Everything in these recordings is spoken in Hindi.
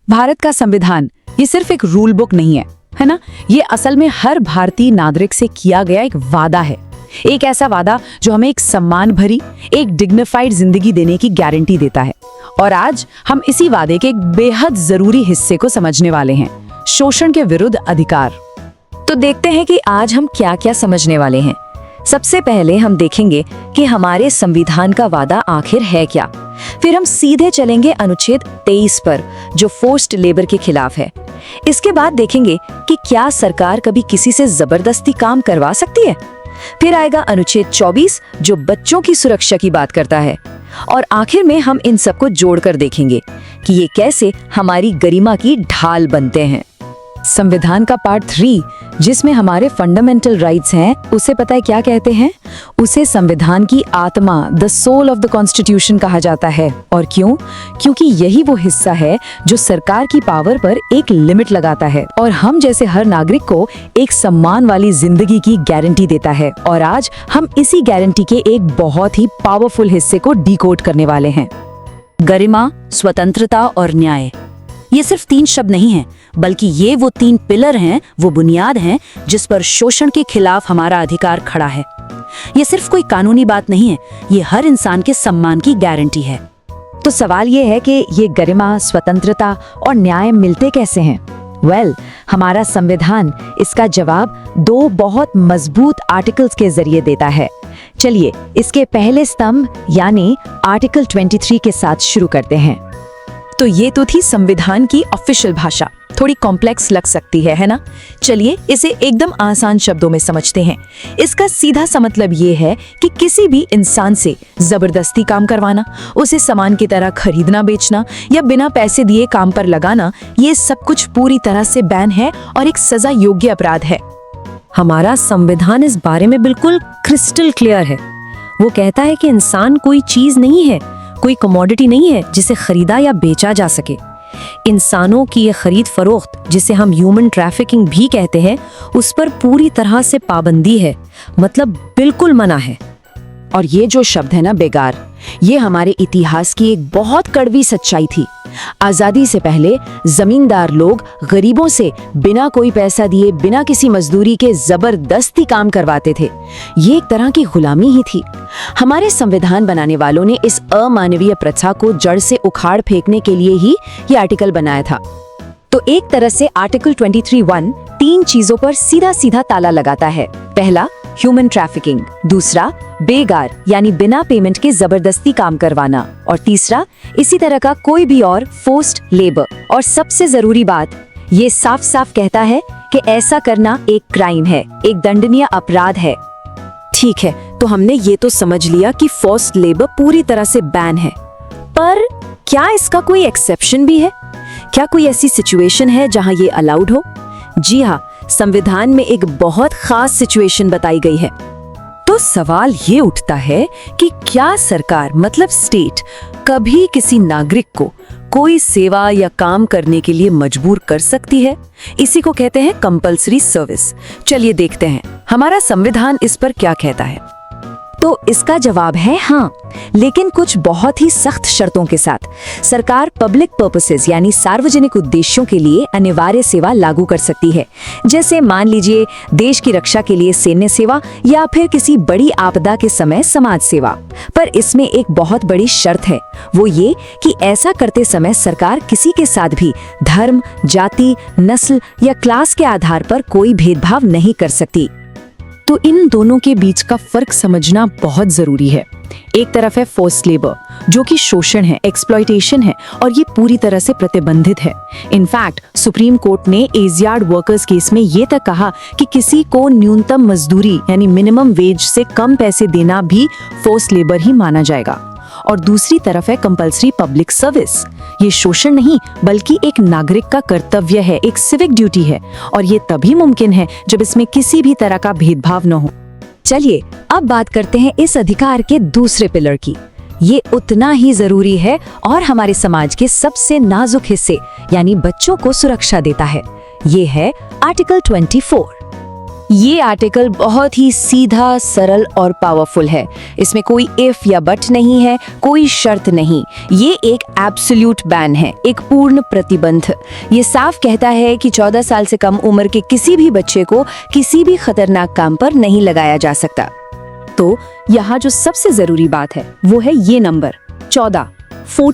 भारत का संविधान ये सिर्फ एक रूल बुक नहीं है ना? ये असल में हर भारतीय नागरिक से किया गया एक वादा है। एक ऐसा वादा जो हमें एक सम्मान भरी, एक डिग्निफाइड जिंदगी देने की गारंटी देता है। और आज हम इसी वादे के एक बेहद जरूरी हिस्से को समझने वाले हैं, शोषण के विरुद्ध अधिकार। तो देखते हैं कि आज हम क्या क्या समझने वाले हैं। सबसे पहले हम देखेंगे कि हमारे संविधान का वादा आखिर है क्या। फिर हम सीधे चलेंगे अनुच्छेद 23 पर, जो फोर्स्ड लेबर के खिलाफ है। इसके बाद देखेंगे कि क्या सरकार कभी किसी से जबरदस्ती काम करवा सकती है। फिर आएगा अनुच्छेद 24, जो बच्चों की सुरक्षा की बात करता है। और आखिर में हम इन सबको जोड़कर देखेंगे कि ये कैसे हमारी गरिमा की ढाल बनते हैं। संविधान का पार्ट 3, जिसमें हमारे फंडामेंटल राइट्स हैं, उसे पता है क्या कहते हैं? उसे संविधान की आत्मा, the soul of the constitution कहा जाता है। और क्यों? क्योंकि यही वो हिस्सा है जो सरकार की पावर पर एक लिमिट लगाता है और हम जैसे हर नागरिक को एक सम्मान वाली जिंदगी की गारंटी देता है। और आज हम इसी गारंटी के एक बहुत ही पावरफुल हिस्से को डिकोड करने वाले हैं। गरिमा, स्वतंत्रता और न्याय, ये सिर्फ 3 शब्द नहीं हैं, बल्कि ये वो 3 पिलर हैं, वो बुनियाद हैं जिस पर शोषण के खिलाफ हमारा अधिकार खड़ा है। ये सिर्फ कोई कानूनी बात नहीं है, ये हर इंसान के सम्मान की गारंटी है। तो सवाल ये है कि ये गरिमा, स्वतंत्रता और न्याय मिलते कैसे हैं? हमारा संविधान इसका जवाब 2 बहुत मजबूत आर्टिकल्स के जरिए देता है। चलिए इसके पहले स्तंभ यानी आर्टिकल 23 के साथ शुरू करते हैं। तो ये तो थी संविधान की ऑफिशियल भाषा, थोड़ी कॉम्प्लेक्स लग सकती है ना? चलिए इसे एकदम आसान शब्दों में समझते हैं। इसका सीधा सा मतलब ये है कि किसी भी इंसान से जबरदस्ती काम करवाना, उसे सामान की तरह खरीदना, बेचना या बिना पैसे दिए काम पर लगाना, ये सब कुछ पूरी तरह से बैन है और एक सजा योग्य अपराध है। हमारा संविधान इस बारे में बिल्कुल क्रिस्टल क्लियर है। वो कहता है कि इंसान कोई चीज नहीं है, कोई कमोडिटी नहीं है जिसे खरीदा या बेचा जा सके। इंसानों की ये खरीद फरोख्त, जिसे हम ह्यूमन ट्रैफिकिंग भी कहते हैं, उस पर पूरी तरह से पाबंदी है, मतलब बिल्कुल मना है। और ये जो शब्द है ना, बेगार, ये हमारे इतिहास की एक बहुत कड़वी सच्चाई थी। आजादी से पहले जमींदार लोग गरीबों से बिना कोई पैसा दिए, बिना किसी मजदूरी के जबरदस्ती काम करवाते थे। ये एक तरह की गुलामी ही थी। हमारे संविधान बनाने वालों ने इस अमानवीय प्रथा को जड़ से उखाड़ फेंकने के लिए ही ये आर्टिकल बनाया था। तो एक तरह से आर्टिकल 23(1) 3 चीजों पर सीधा सीधा ताला लगाता है। पहला, ह्यूमन ट्रैफिकिंग। दूसरा, बेगार यानी बिना पेमेंट के जबरदस्ती काम करवाना। और तीसरा, इसी तरह का कोई भी और फोर्स्ड लेबर। और सबसे जरूरी बात, ये साफ साफ कहता है कि ऐसा करना एक क्राइम है, एक दंडनीय अपराध है। ठीक है, तो हमने ये तो समझ लिया कि फोर्स्ड लेबर पूरी तरह से बैन है, पर क्या इसका कोई एक्सेप्शन भी है? क्या कोई ऐसी सिचुएशन है जहां ये अलाउड हो? जी हाँ, संविधान में एक बहुत खास सिचुएशन बताई गई है। तो सवाल ये उठता है कि क्या सरकार, मतलब स्टेट, कभी किसी नागरिक को कोई सेवा या काम करने के लिए मजबूर कर सकती है? इसी को कहते हैं कंपल्सरी सर्विस। चलिए देखते हैं हमारा संविधान इस पर क्या कहता है। तो इसका जवाब है हाँ, लेकिन कुछ बहुत ही सख्त शर्तों के साथ। सरकार पब्लिक पर्पसेस यानी सार्वजनिक उद्देश्यों के लिए अनिवार्य सेवा लागू कर सकती है, जैसे मान लीजिए देश की रक्षा के लिए सैन्य सेवा या फिर किसी बड़ी आपदा के समय समाज सेवा। पर इसमें एक बहुत बड़ी शर्त है, वो ये कि ऐसा करते समय सरकार किसी के साथ भी धर्म, जाति, नस्ल या क्लास के आधार पर कोई भेदभाव नहीं कर सकती। तो इन दोनों के बीच का फर्क समझना बहुत जरूरी है। एक तरफ है फोर्स्ड लेबर, जो कि शोषण है, एक्सप्लॉयटेशन है, और ये पूरी तरह से प्रतिबंधित है। इनफैक्ट सुप्रीम कोर्ट ने एजियार्ड वर्कर्स केस में ये तक कहा कि किसी को न्यूनतम मजदूरी यानी मिनिमम वेज से कम पैसे देना भी फोर्स्ड लेबर ही माना जाएगा। और दूसरी तरफ है कंपल्सरी पब्लिक सर्विस। ये शोषण नहीं, बल्कि एक नागरिक का कर्तव्य है, एक सिविक ड्यूटी है, और ये तभी मुमकिन है जब इसमें किसी भी तरह का भेदभाव न हो। चलिए अब बात करते हैं इस अधिकार के दूसरे पिलर की। ये उतना ही जरूरी है और हमारे समाज के सबसे नाजुक हिस्से यानी बच्चों को सुरक्षा देता है। ये है आर्टिकल 24। ये आर्टिकल बहुत ही सीधा, सरल और पावरफुल है। इसमें कोई इफ या बट नहीं है, कोई शर्त नहीं। ये एक एब्सोल्यूट बैन है, एक पूर्ण प्रतिबंध। ये साफ कहता है कि 14 साल से कम उम्र के किसी भी बच्चे को किसी भी खतरनाक काम पर नहीं लगाया जा सकता। तो यहाँ जो सबसे जरूरी बात है वो है ये नंबर 14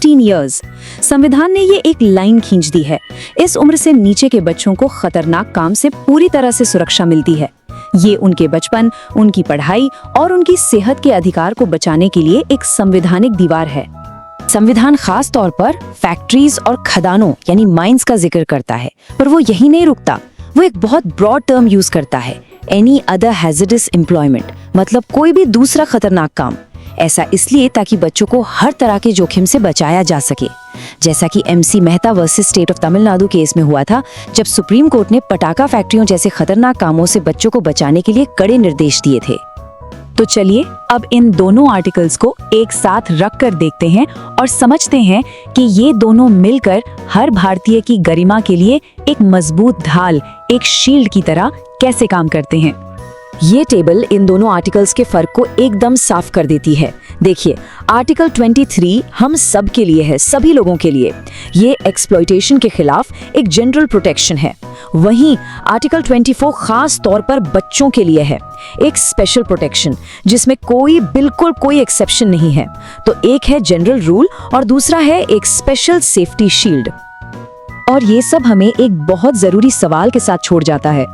इयर्स। संविधान ने ये एक लाइन खींच दी है। इस उम्र से नीचे के बच्चों को खतरनाक काम से पूरी तरह से सुरक्षा मिलती है। ये उनके बचपन, उनकी पढ़ाई और उनकी सेहत के अधिकार को बचाने के लिए एक संवैधानिक दीवार है। संविधान खास तौर पर फैक्ट्रीज और खदानों यानी माइंस का जिक्र करता है, पर वो यही नहीं रुकता। वो एक बहुत ब्रॉड टर्म यूज करता है, एनी अदर हैजर्डस एम्प्लॉयमेंट, मतलब कोई भी दूसरा खतरनाक काम। ऐसा इसलिए ताकि बच्चों को हर तरह के जोखिम से बचाया जा सके, जैसा कि MC Mehta versus state of Tamil Nadu case में हुआ था, जब सुप्रीम कोर्ट ने पटाखा फैक्ट्रियों जैसे खतरनाक कामों से बच्चों को बचाने के लिए कड़े निर्देश दिए थे। तो चलिए अब इन दोनों आर्टिकल्स को एक साथ रख कर देखते हैं और समझते हैं कि ये दोनों मिलकर हर भारतीय की गरिमा के लिए एक मजबूत ढाल, एक शील्ड की तरह कैसे काम करते हैं। ये टेबल इन दोनों आर्टिकल्स के फर्क को एकदम साफ कर देती है। देखिए, आर्टिकल 23 हम सब के लिए है, सभी लोगों के लिए। ये एक्सप्लॉयटेशन के खिलाफ एक जनरल प्रोटेक्शन है। वहीं आर्टिकल 24 खास तौर पर बच्चों के लिए है, एक स्पेशल प्रोटेक्शन जिसमें बिल्कुल कोई एक्सेप्शन नहीं है। तो एक है जनरल रूल और दूसरा है एक स्पेशल सेफ्टी शील्ड। और ये सब हमें एक बहुत जरूरी सवाल के साथ छोड़ जाता है।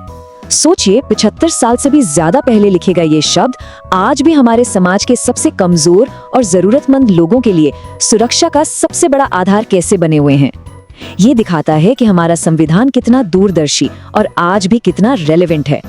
सोचिए, 75 साल से भी ज्यादा पहले लिखे गए ये शब्द आज भी हमारे समाज के सबसे कमजोर और जरूरतमंद लोगों के लिए सुरक्षा का सबसे बड़ा आधार कैसे बने हुए हैं। ये दिखाता है कि हमारा संविधान कितना दूरदर्शी और आज भी कितना रेलेवेंट है।